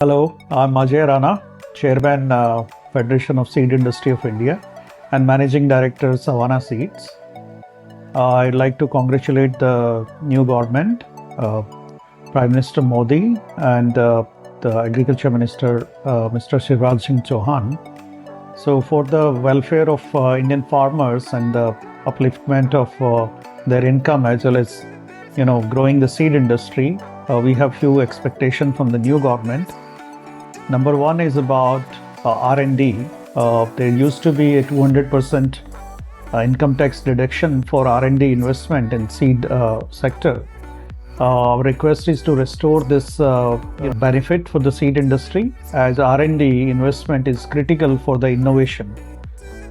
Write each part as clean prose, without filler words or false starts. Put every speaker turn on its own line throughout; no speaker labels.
Hello, I'm Ajay Rana, Chairman, Federation of Seed Industry of India and Managing Director, Savannah Seeds. I'd like to congratulate the new government, Prime Minister Modi and the Agriculture Minister, Mr. Shivraj Singh Chauhan. So for the welfare of Indian farmers and the upliftment of their income as well as growing the seed industry, we have few expectations from the new government. Number one is about R&D. There used to be a 200% income tax deduction for R&D investment in seed sector. Our request is to restore this benefit for the seed industry, as R&D investment is critical for the innovation.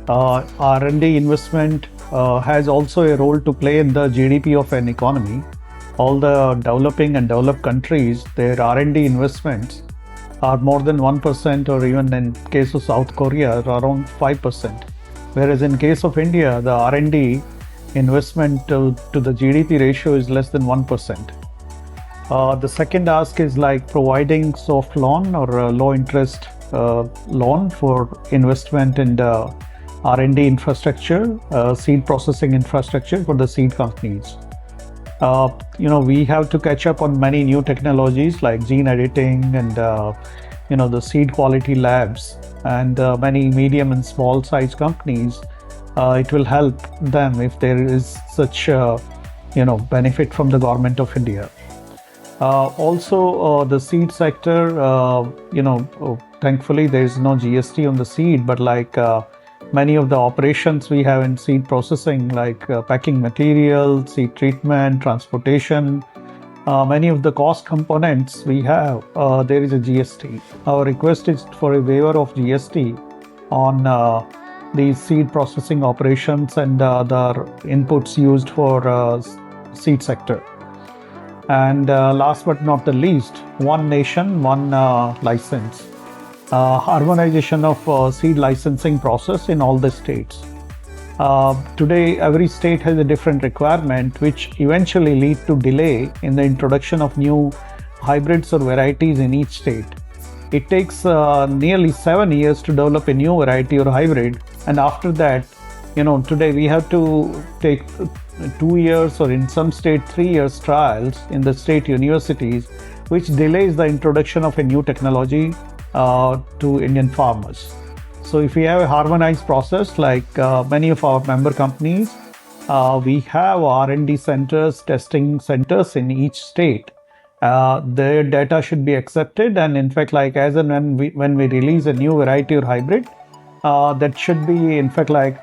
R&D investment has also a role to play in the GDP of an economy. All the developing and developed countries, their R&D investments are more than 1%, or even in case of South Korea, around 5%. Whereas in case of India, the R&D investment to the GDP ratio is less than 1%. The second ask is like providing soft loan or low interest loan for investment in the R&D infrastructure, seed processing infrastructure for the seed companies. We have to catch up on many new technologies like gene editing and the seed quality labs, and many medium and small size companies. It will help them if there is such benefit from the government of India. Also, the seed sector, thankfully there is no GST on the seed, but like many of the operations we have in seed processing, like packing material, seed treatment, transportation, many of the cost components we have, there is a GST. Our request is for a waiver of GST on these seed processing operations and other inputs used for seed sector. And last but not the least, one nation, one license. Harmonization of seed licensing process in all the states. Today, every state has a different requirement, which eventually lead to delay in the introduction of new hybrids or varieties in each state. It takes nearly 7 years to develop a new variety or hybrid, and after that, today we have to take 2 years, or in some state 3 years trials in the state universities, which delays the introduction of a new technology to Indian farmers. So if we have a harmonized process, like many of our member companies, we have R&D centers, testing centers in each state. Their data should be accepted, and in fact, like as and when we release a new variety or hybrid, that should be, in fact, like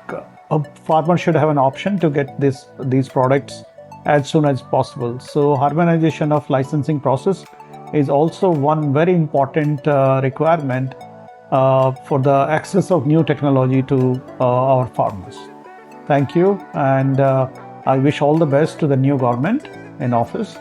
a farmer should have an option to get these products as soon as possible. So harmonization of licensing process is also one very important requirement for the access of new technology to our farmers. Thank you, and I wish all the best to the new government in office.